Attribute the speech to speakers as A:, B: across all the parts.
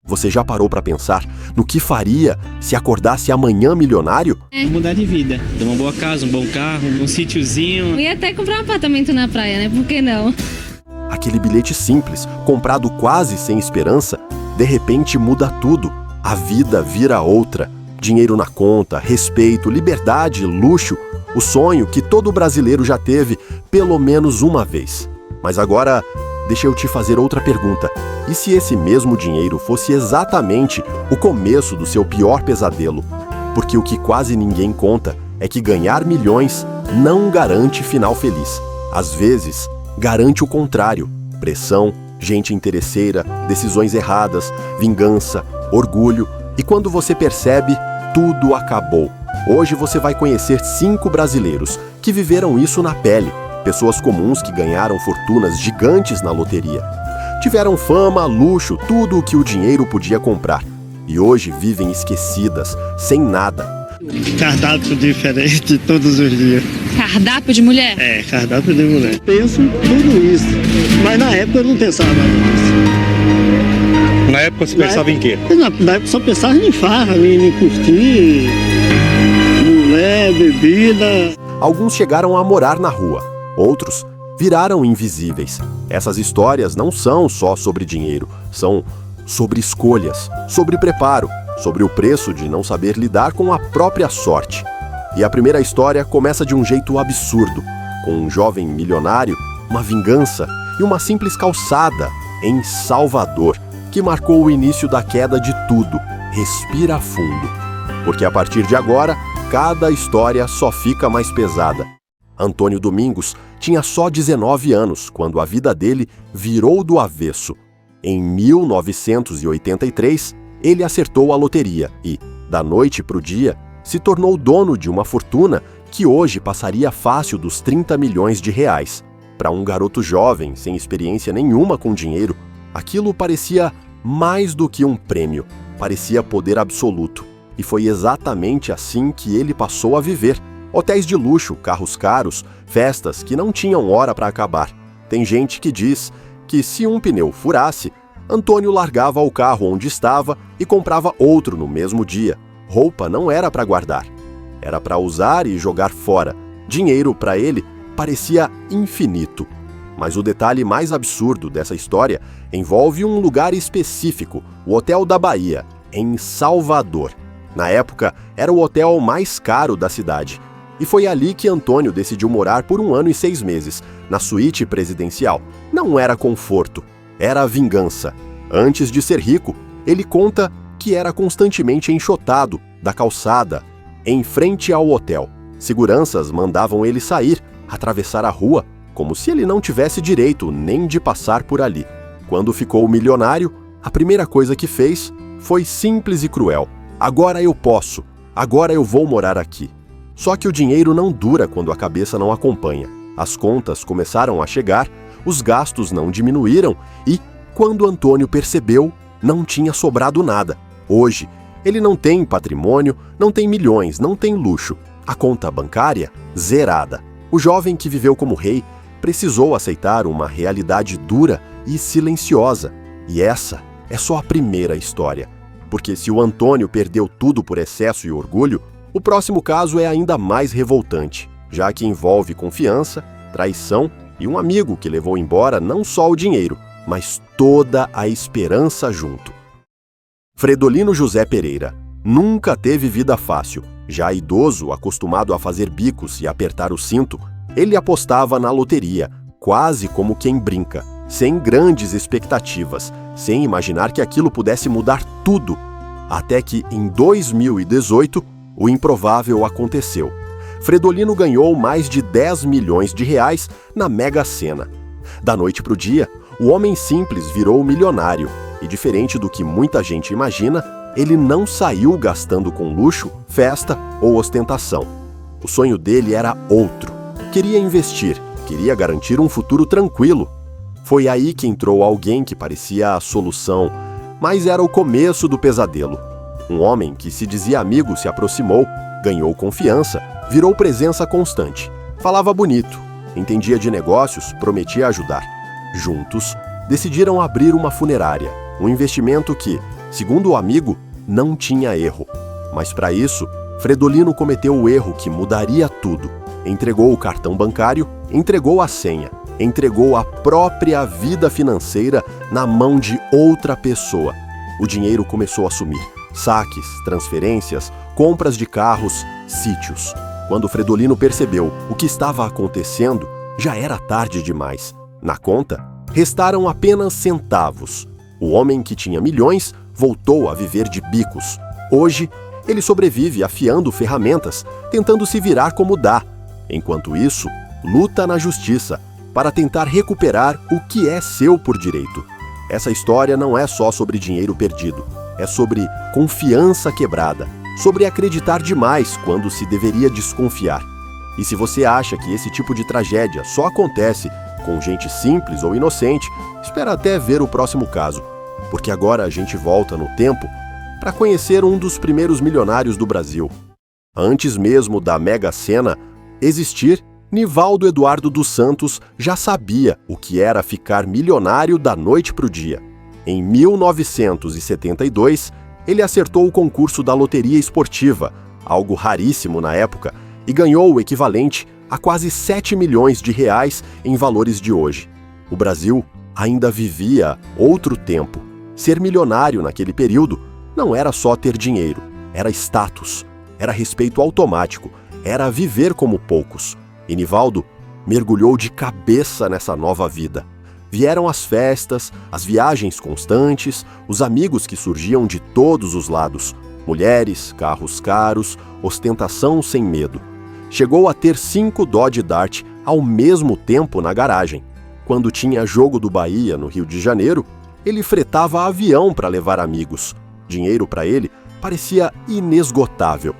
A: Você já parou para pensar no que faria se acordasse amanhã milionário?
B: Mudar de vida, ter uma boa casa, um bom carro, um sítiozinho.
C: E até comprar um apartamento na praia, né? Por que não?
A: Aquele bilhete simples, comprado quase sem esperança, de repente muda tudo. A vida vira outra. Dinheiro na conta, respeito, liberdade, luxo. O sonho que todo brasileiro já teve pelo menos uma vez. Mas agora, deixa eu te fazer outra pergunta. E se esse mesmo dinheiro fosse exatamente o começo do seu pior pesadelo? Porque o que quase ninguém conta é que ganhar milhões não garante final feliz. Às vezes, garante o contrário: pressão, gente interesseira, decisões erradas, vingança, orgulho. E quando você percebe, tudo acabou. Hoje você vai conhecer 5 brasileiros que viveram isso na pele. Pessoas comuns que ganharam fortunas gigantes na loteria. Tiveram fama, luxo, tudo o que o dinheiro podia comprar. E hoje vivem esquecidas, sem nada.
D: Cardápio diferente todos os dias.
C: Cardápio de mulher?
D: É, cardápio de mulher. Penso tudo isso, mas na época eu não pensava nisso.
E: Na época você pensava em quê?
D: Na época só pensava em farra, em curtir, mulher, bebida.
A: Alguns chegaram a morar na rua, outros viraram invisíveis. Essas histórias não são só sobre dinheiro, são sobre escolhas, sobre preparo, sobre o preço de não saber lidar com a própria sorte. E a primeira história começa de um jeito absurdo, com um jovem milionário, uma vingança e uma simples calçada em Salvador, que marcou o início da queda de tudo. Respira fundo, porque a partir de agora, cada história só fica mais pesada. Antônio Domingos tinha só 19 anos quando a vida dele virou do avesso. Em 1983, ele acertou a loteria e, da noite para o dia, se tornou dono de uma fortuna que hoje passaria fácil dos 30 milhões de reais. Para um garoto jovem, sem experiência nenhuma com dinheiro, aquilo parecia mais do que um prêmio, parecia poder absoluto. E foi exatamente assim que ele passou a viver. Hotéis de luxo, carros caros, festas que não tinham hora para acabar. Tem gente que diz que se um pneu furasse, Antônio largava o carro onde estava e comprava outro no mesmo dia. Roupa não era para guardar, era para usar e jogar fora. Dinheiro para ele parecia infinito. Mas o detalhe mais absurdo dessa história envolve um lugar específico, o Hotel da Bahia, em Salvador. Na época, era o hotel mais caro da cidade. E foi ali que Antônio decidiu morar por 1 ano e 6 meses, na suíte presidencial. Não era conforto, era vingança. Antes de ser rico, ele conta que era constantemente enxotado da calçada, em frente ao hotel. Seguranças mandavam ele sair, atravessar a rua, como se ele não tivesse direito nem de passar por ali. Quando ficou milionário, a primeira coisa que fez foi simples e cruel. Agora eu posso, agora eu vou morar aqui. Só que o dinheiro não dura quando a cabeça não acompanha. As contas começaram a chegar, os gastos não diminuíram e, quando Antônio percebeu, não tinha sobrado nada. Hoje, ele não tem patrimônio, não tem milhões, não tem luxo. A conta bancária, zerada. O jovem que viveu como rei precisou aceitar uma realidade dura e silenciosa. E essa é só a primeira história. Porque se o Antônio perdeu tudo por excesso e orgulho, o próximo caso é ainda mais revoltante, já que envolve confiança, traição e um amigo que levou embora não só o dinheiro, mas toda a esperança junto. Fredolino José Pereira nunca teve vida fácil. Já idoso, acostumado a fazer bicos e apertar o cinto, ele apostava na loteria, quase como quem brinca, sem grandes expectativas, sem imaginar que aquilo pudesse mudar tudo. Até que, em 2018, o improvável aconteceu. Fredolino ganhou mais de 10 milhões de reais na Mega Sena. Da noite para o dia, o homem simples virou milionário. E diferente do que muita gente imagina, ele não saiu gastando com luxo, festa ou ostentação. O sonho dele era outro. Queria investir, queria garantir um futuro tranquilo. Foi aí que entrou alguém que parecia a solução, mas era o começo do pesadelo. Um homem que se dizia amigo se aproximou, ganhou confiança, virou presença constante. Falava bonito, entendia de negócios, prometia ajudar. Juntos, decidiram abrir uma funerária, um investimento que, Segundo o amigo, não tinha erro. Mas para isso, Fredolino cometeu o erro que mudaria tudo. Entregou o cartão bancário, entregou a senha, entregou a própria vida financeira na mão de outra pessoa. O dinheiro começou a sumir. Saques, transferências, compras de carros, sítios. Quando Fredolino percebeu o que estava acontecendo, já era tarde demais. Na conta, restaram apenas centavos. O homem que tinha milhões voltou a viver de bicos. Hoje, ele sobrevive afiando ferramentas, tentando se virar como dá. Enquanto isso, luta na justiça para tentar recuperar o que é seu por direito. Essa história não é só sobre dinheiro perdido. É sobre confiança quebrada, sobre acreditar demais quando se deveria desconfiar. E se você acha que esse tipo de tragédia só acontece com gente simples ou inocente, espera até ver o próximo caso, porque agora a gente volta no tempo para conhecer um dos primeiros milionários do Brasil. Antes mesmo da Mega Sena existir, Nivaldo Eduardo dos Santos já sabia o que era ficar milionário da noite para o dia. Em 1972, ele acertou o concurso da loteria esportiva, algo raríssimo na época, e ganhou o equivalente a quase 7 milhões de reais em valores de hoje. O Brasil ainda vivia outro tempo. Ser milionário naquele período não era só ter dinheiro, era status, era respeito automático, era viver como poucos. E Nivaldo mergulhou de cabeça nessa nova vida. Vieram as festas, as viagens constantes, os amigos que surgiam de todos os lados, mulheres, carros caros, ostentação sem medo. Chegou a ter 5 Dodge Dart ao mesmo tempo na garagem. Quando tinha jogo do Bahia no Rio de Janeiro, ele fretava avião para levar amigos. Dinheiro para ele parecia inesgotável.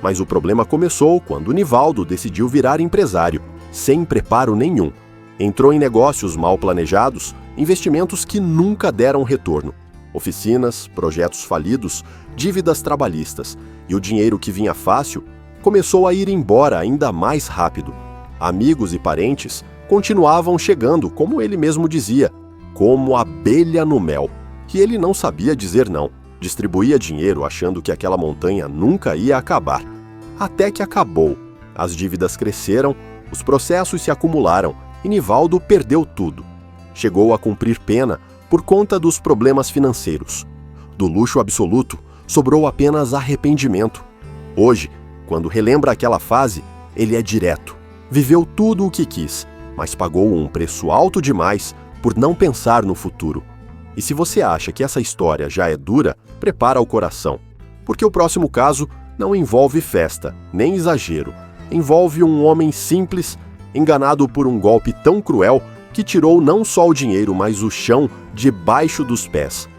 A: Mas o problema começou quando Nivaldo decidiu virar empresário, sem preparo nenhum. Entrou em negócios mal planejados, investimentos que nunca deram retorno. Oficinas, projetos falidos, dívidas trabalhistas. E o dinheiro que vinha fácil começou a ir embora ainda mais rápido. Amigos e parentes continuavam chegando, como ele mesmo dizia, como abelha no mel. E ele não sabia dizer não. Distribuía dinheiro achando que aquela montanha nunca ia acabar. Até que acabou. As dívidas cresceram, os processos se acumularam e Nivaldo perdeu tudo. Chegou a cumprir pena por conta dos problemas financeiros. Do luxo absoluto, sobrou apenas arrependimento. Hoje, quando relembra aquela fase, ele é direto. Viveu tudo o que quis, mas pagou um preço alto demais por não pensar no futuro. E se você acha que essa história já é dura, prepara o coração. Porque o próximo caso não envolve festa, nem exagero. Envolve um homem simples, enganado por um golpe tão cruel que tirou não só o dinheiro, mas o chão debaixo dos pés.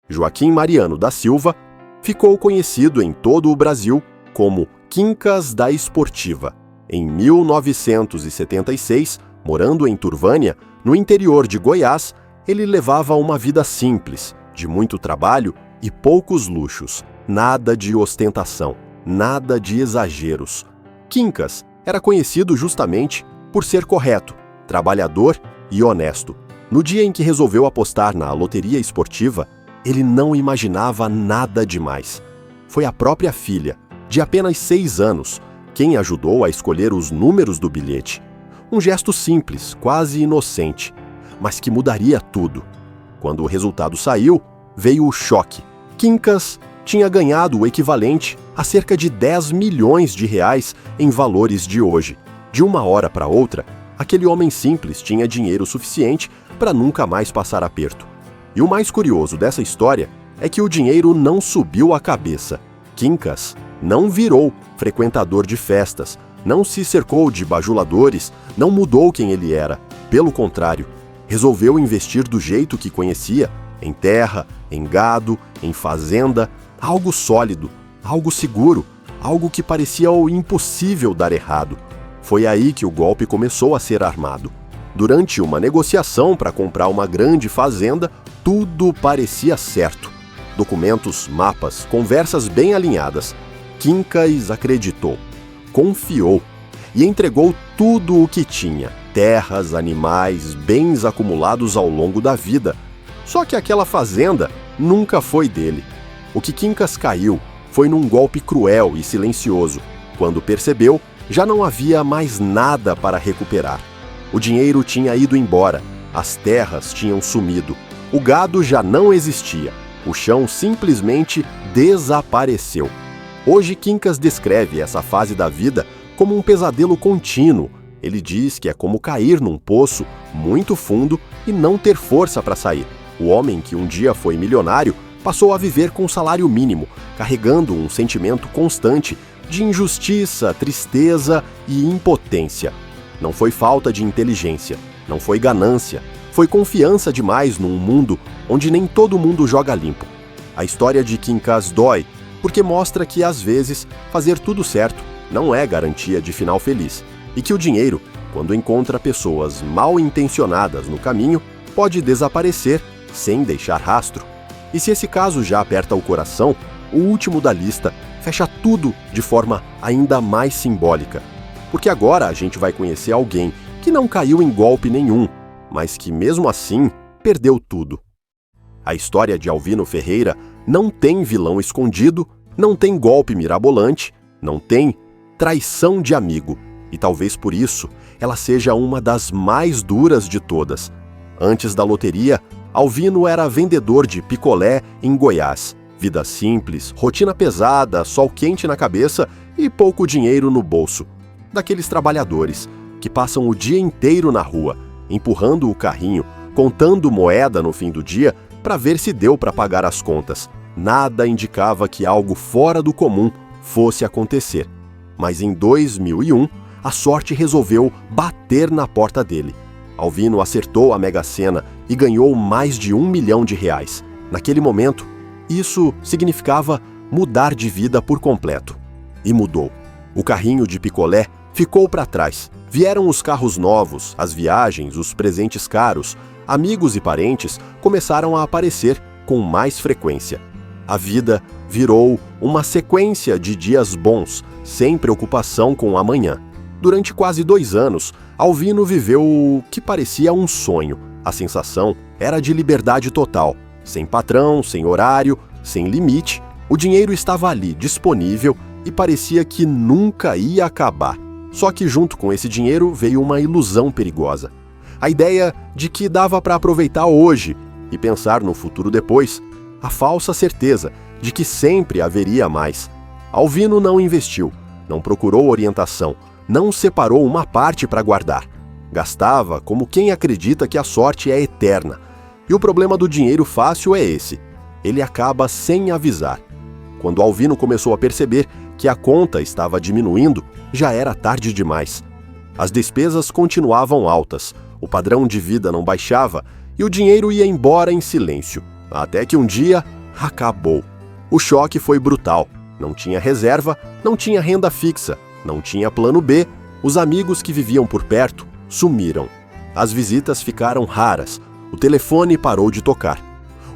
A: Joaquim Mariano da Silva ficou conhecido em todo o Brasil como Quincas da Esportiva. Em 1976, morando em Turvânia, no interior de Goiás, ele levava uma vida simples, de muito trabalho e poucos luxos. Nada de ostentação, nada de exageros. Quincas era conhecido justamente por ser correto, trabalhador e honesto. No dia em que resolveu apostar na loteria esportiva, ele não imaginava nada demais. Foi a própria filha, de apenas 6 anos, quem ajudou a escolher os números do bilhete. Um gesto simples, quase inocente, mas que mudaria tudo. Quando o resultado saiu, veio o choque. Quincas tinha ganhado o equivalente a cerca de 10 milhões de reais em valores de hoje. De uma hora para outra, aquele homem simples tinha dinheiro suficiente para nunca mais passar aperto. E o mais curioso dessa história é que o dinheiro não subiu a cabeça. Quincas não virou frequentador de festas, não se cercou de bajuladores, não mudou quem ele era. Pelo contrário, resolveu investir do jeito que conhecia, em terra, em gado, em fazenda, algo sólido, algo seguro, algo que parecia impossível dar errado. Foi aí que o golpe começou a ser armado. Durante uma negociação para comprar uma grande fazenda, tudo parecia certo. Documentos, mapas, conversas bem alinhadas. Quincas acreditou, confiou e entregou tudo o que tinha: terras, animais, bens acumulados ao longo da vida. Só que aquela fazenda nunca foi dele. O que Quincas caiu foi num golpe cruel e silencioso. Quando percebeu, já não havia mais nada para recuperar. O dinheiro tinha ido embora, as terras tinham sumido, o gado já não existia, o chão simplesmente desapareceu. Hoje Quincas descreve essa fase da vida como um pesadelo contínuo. Ele diz que é como cair num poço muito fundo e não ter força para sair. O homem que um dia foi milionário passou a viver com salário mínimo, carregando um sentimento constante de injustiça, tristeza e impotência. Não foi falta de inteligência, não foi ganância, foi confiança demais num mundo onde nem todo mundo joga limpo. A história de Quincas dói, porque mostra que, às vezes, fazer tudo certo não é garantia de final feliz, e que o dinheiro, quando encontra pessoas mal intencionadas no caminho, pode desaparecer sem deixar rastro. E se esse caso já aperta o coração, o último da lista fecha tudo de forma ainda mais simbólica. Porque agora a gente vai conhecer alguém que não caiu em golpe nenhum, mas que mesmo assim perdeu tudo. A história de Alvino Ferreira não tem vilão escondido, não tem golpe mirabolante, não tem traição de amigo. E talvez por isso ela seja uma das mais duras de todas. Antes da loteria, Alvino era vendedor de picolé em Goiás. Vida simples, rotina pesada, sol quente na cabeça e pouco dinheiro no bolso. Daqueles trabalhadores que passam o dia inteiro na rua, empurrando o carrinho, contando moeda no fim do dia para ver se deu para pagar as contas. Nada indicava que algo fora do comum fosse acontecer. Mas em 2001, a sorte resolveu bater na porta dele. Alvino acertou a Mega Sena e ganhou mais de R$1 milhão. Naquele momento, isso significava mudar de vida por completo. E mudou. O carrinho de picolé ficou para trás. Vieram os carros novos, as viagens, os presentes caros. Amigos e parentes começaram a aparecer com mais frequência. A vida virou uma sequência de dias bons, sem preocupação com o amanhã. Durante quase 2 anos, Alvino viveu o que parecia um sonho. A sensação era de liberdade total. Sem patrão, sem horário, sem limite, o dinheiro estava ali, disponível, e parecia que nunca ia acabar. Só que junto com esse dinheiro veio uma ilusão perigosa. A ideia de que dava para aproveitar hoje e pensar no futuro depois. A falsa certeza de que sempre haveria mais. Alvino não investiu, não procurou orientação, não separou uma parte para guardar. Gastava como quem acredita que a sorte é eterna. E o problema do dinheiro fácil é esse. Ele acaba sem avisar. Quando Alvino começou a perceber que a conta estava diminuindo, já era tarde demais. As despesas continuavam altas, o padrão de vida não baixava e o dinheiro ia embora em silêncio. Até que um dia, acabou. O choque foi brutal. Não tinha reserva, não tinha renda fixa, não tinha plano B. Os amigos que viviam por perto sumiram. As visitas ficaram raras. O telefone parou de tocar.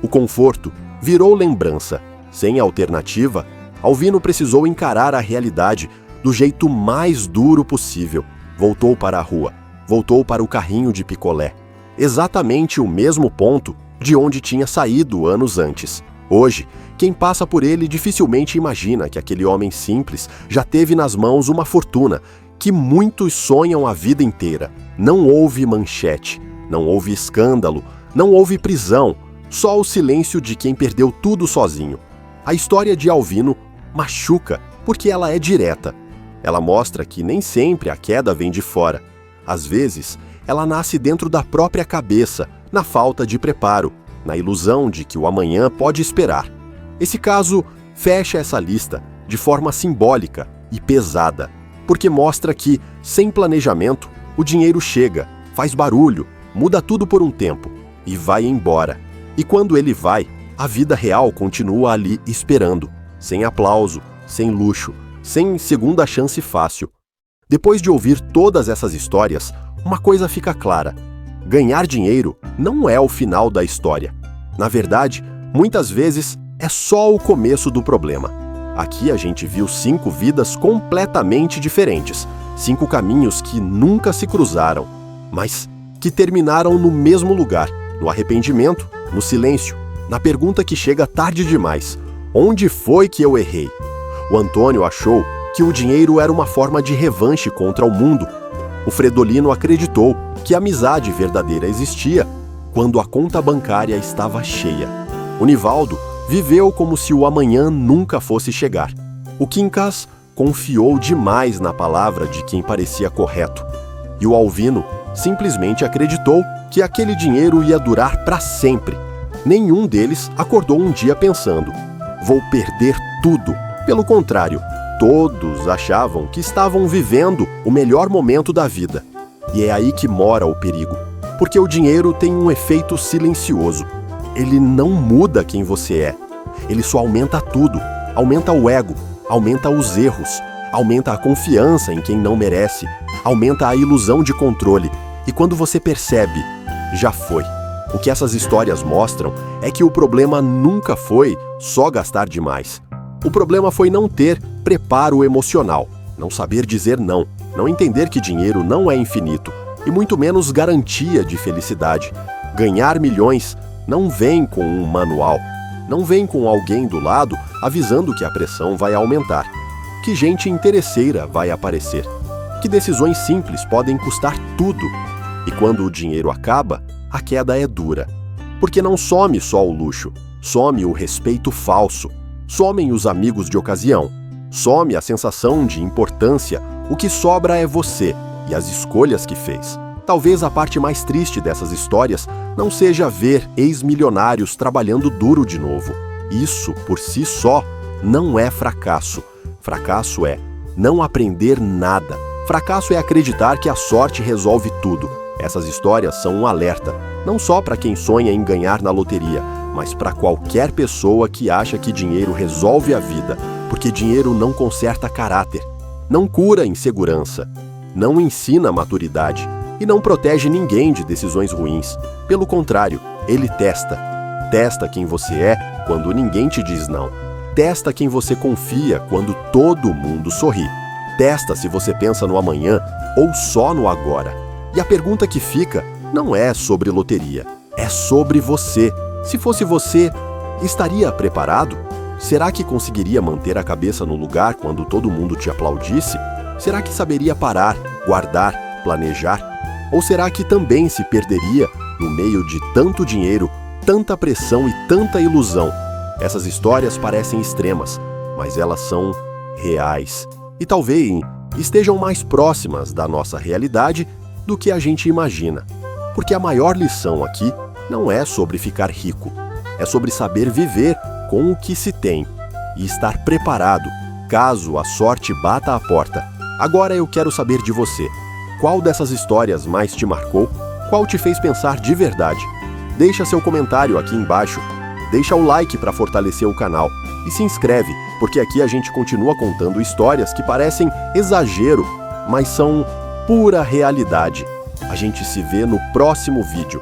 A: O conforto virou lembrança. Sem alternativa, Alvino precisou encarar a realidade do jeito mais duro possível. Voltou para a rua. Voltou para o carrinho de picolé. Exatamente o mesmo ponto de onde tinha saído anos antes. Hoje, quem passa por ele dificilmente imagina que aquele homem simples já teve nas mãos uma fortuna que muitos sonham a vida inteira. Não houve manchete, não houve escândalo, não houve prisão, só o silêncio de quem perdeu tudo sozinho. A história de Alvino machuca porque ela é direta. Ela mostra que nem sempre a queda vem de fora. Às vezes, ela nasce dentro da própria cabeça, na falta de preparo, na ilusão de que o amanhã pode esperar. Esse caso fecha essa lista de forma simbólica e pesada, porque mostra que, sem planejamento, o dinheiro chega, faz barulho, muda tudo por um tempo e vai embora. E quando ele vai, a vida real continua ali esperando, sem aplauso, sem luxo, sem segunda chance fácil. Depois de ouvir todas essas histórias, uma coisa fica clara: ganhar dinheiro não é o final da história. Na verdade, muitas vezes é só o começo do problema. Aqui a gente viu 5 vidas completamente diferentes, 5 caminhos que nunca se cruzaram, mas que terminaram no mesmo lugar, no arrependimento, no silêncio, na pergunta que chega tarde demais: onde foi que eu errei? O Antônio achou que o dinheiro era uma forma de revanche contra o mundo. O Fredolino acreditou que a amizade verdadeira existia quando a conta bancária estava cheia. O Nivaldo viveu como se o amanhã nunca fosse chegar. O Quincas confiou demais na palavra de quem parecia correto. E o Alvino simplesmente acreditou que aquele dinheiro ia durar para sempre. Nenhum deles acordou um dia pensando: vou perder tudo. Pelo contrário, todos achavam que estavam vivendo o melhor momento da vida. E é aí que mora o perigo, porque o dinheiro tem um efeito silencioso. Ele não muda quem você é. Ele só aumenta tudo. Aumenta o ego, aumenta os erros, aumenta a confiança em quem não merece, aumenta a ilusão de controle. E quando você percebe, já foi. O que essas histórias mostram é que o problema nunca foi só gastar demais. O problema foi não ter preparo emocional, não saber dizer não, não entender que dinheiro não é infinito e muito menos garantia de felicidade. Ganhar milhões não vem com um manual, não vem com alguém do lado avisando que a pressão vai aumentar, que gente interesseira vai aparecer, que decisões simples podem custar tudo. E quando o dinheiro acaba, a queda é dura, porque não some só o luxo, some o respeito falso, somem os amigos de ocasião, some a sensação de importância. O que sobra é você e as escolhas que fez. Talvez a parte mais triste dessas histórias não seja ver ex-milionários trabalhando duro de novo. Isso, por si só, não é fracasso. Fracasso é não aprender nada. Fracasso é acreditar que a sorte resolve tudo. Essas histórias são um alerta, não só para quem sonha em ganhar na loteria, mas para qualquer pessoa que acha que dinheiro resolve a vida, porque dinheiro não conserta caráter, não cura insegurança, não ensina maturidade e não protege ninguém de decisões ruins. Pelo contrário, ele testa. Testa quem você é quando ninguém te diz não. Testa quem você confia quando todo mundo sorri. Testa se você pensa no amanhã ou só no agora. E a pergunta que fica não é sobre loteria, é sobre você. Se fosse você, estaria preparado? Será que conseguiria manter a cabeça no lugar quando todo mundo te aplaudisse? Será que saberia parar, guardar, planejar? Ou será que também se perderia no meio de tanto dinheiro, tanta pressão e tanta ilusão? Essas histórias parecem extremas, mas elas são reais. E talvez estejam mais próximas da nossa realidade do que a gente imagina. Porque a maior lição aqui não é sobre ficar rico, é sobre saber viver com o que se tem e estar preparado caso a sorte bata a porta. Agora eu quero saber de você. Qual dessas histórias mais te marcou? Qual te fez pensar de verdade? Deixa seu comentário aqui embaixo. Deixa o like para fortalecer o canal. E se inscreve, porque aqui a gente continua contando histórias que parecem exagero, mas são pura realidade. A gente se vê no próximo vídeo.